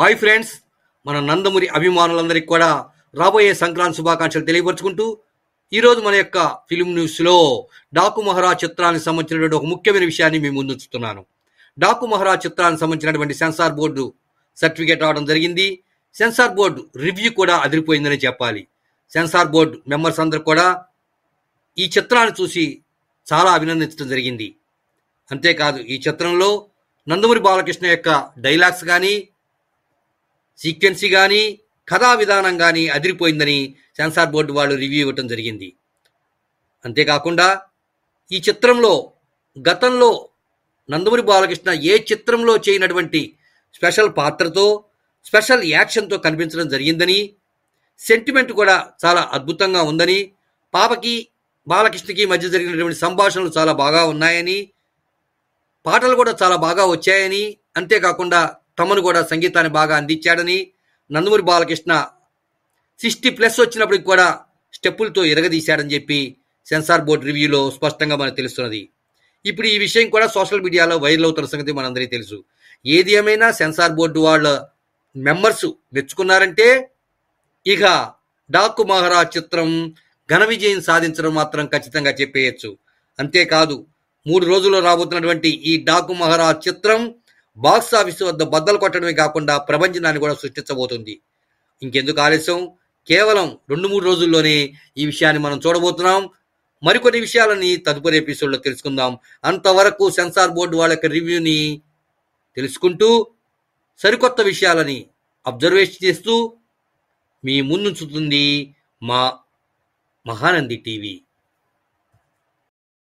Hi friends, మన నందమూరి అభిమానులందరికీ కూడా రాబోయే సంక్రాంతి శుభాకాంక్షలు తెలియపరుచుకుంటూ ఈరోజు మన యొక్క ఫిలిం న్యూస్లో డాకు మహారాజ్ చిత్రానికి సంబంధించినటువంటి ఒక ముఖ్యమైన విషయాన్ని మీ ముందు ఉంచుతున్నాను. డాకు మహారాజ్ చిత్రానికి సంబంధించినటువంటి సెన్సార్ బోర్డు సర్టిఫికేట్ రావడం జరిగింది. సెన్సార్ బోర్డు రివ్యూ కూడా అదిరిపోయిందని చెప్పాలి. సెన్సార్ బోర్డు మెంబర్స్ అందరూ కూడా ఈ చిత్రాన్ని చూసి చాలా అభినందించడం జరిగింది. అంతేకాదు, ఈ చిత్రంలో నందమూరి బాలకృష్ణ యొక్క డైలాగ్స్ కానీ, సీక్వెన్సీ కానీ, కథా విధానం కానీ అదిరిపోయిందని సెన్సార్ బోర్డు వాళ్ళు రివ్యూ ఇవ్వటం జరిగింది. అంతేకాకుండా ఈ చిత్రంలో గతంలో నందమూరి బాలకృష్ణ ఏ చిత్రంలో చేయనటువంటి స్పెషల్ పాత్రతో, స్పెషల్ యాక్షన్తో కనిపించడం జరిగిందని, సెంటిమెంట్ కూడా చాలా అద్భుతంగా ఉందని, పాపకి బాలకృష్ణకి మధ్య జరిగినటువంటి సంభాషణలు చాలా బాగా ఉన్నాయని, పాటలు కూడా చాలా బాగా వచ్చాయని, అంతేకాకుండా తమను కూడా సంగీతాన్ని బాగా అందించాడని, నందమూరి బాలకృష్ణ 60+ వచ్చినప్పటికి కూడా స్టెప్పులతో ఎరగదీశాడని చెప్పి సెన్సార్ బోర్డు రివ్యూలో స్పష్టంగా మనకు తెలుస్తున్నది. ఇప్పుడు ఈ విషయం కూడా సోషల్ మీడియాలో వైరల్ అవుతున్న సంగతి మనందరికీ తెలుసు. ఏది ఏమైనా సెన్సార్ బోర్డు వాళ్ళ మెంబర్స్ మెచ్చుకున్నారంటే ఇక డాకు మహారాజ్ చిత్రం ఘన విజయం సాధించడం మాత్రం ఖచ్చితంగా చెప్పేయచ్చు. అంతేకాదు, 3 రోజుల్లో రాబోతున్నటువంటి ఈ డాకు మహారాజ్ చిత్రం బాక్స్ ఆఫీస్ వద్ద బద్దలు కొట్టడమే కాకుండా ప్రపంచాన్ని కూడా సృష్టించబోతుంది. ఇంకెందుకు ఆలస్యం, కేవలం 2-3 రోజుల్లోనే ఈ విషయాన్ని మనం చూడబోతున్నాం. మరికొన్ని విషయాలని తదుపరి ఎపిసోడ్లో తెలుసుకుందాం. అంతవరకు సెన్సార్ బోర్డు వాళ్ళ యొక్క రివ్యూని తెలుసుకుంటూ సరికొత్త విషయాలని అబ్జర్వేషన్ చేస్తూ మీ ముందుంచుతుంది మా మహానంది టీవీ.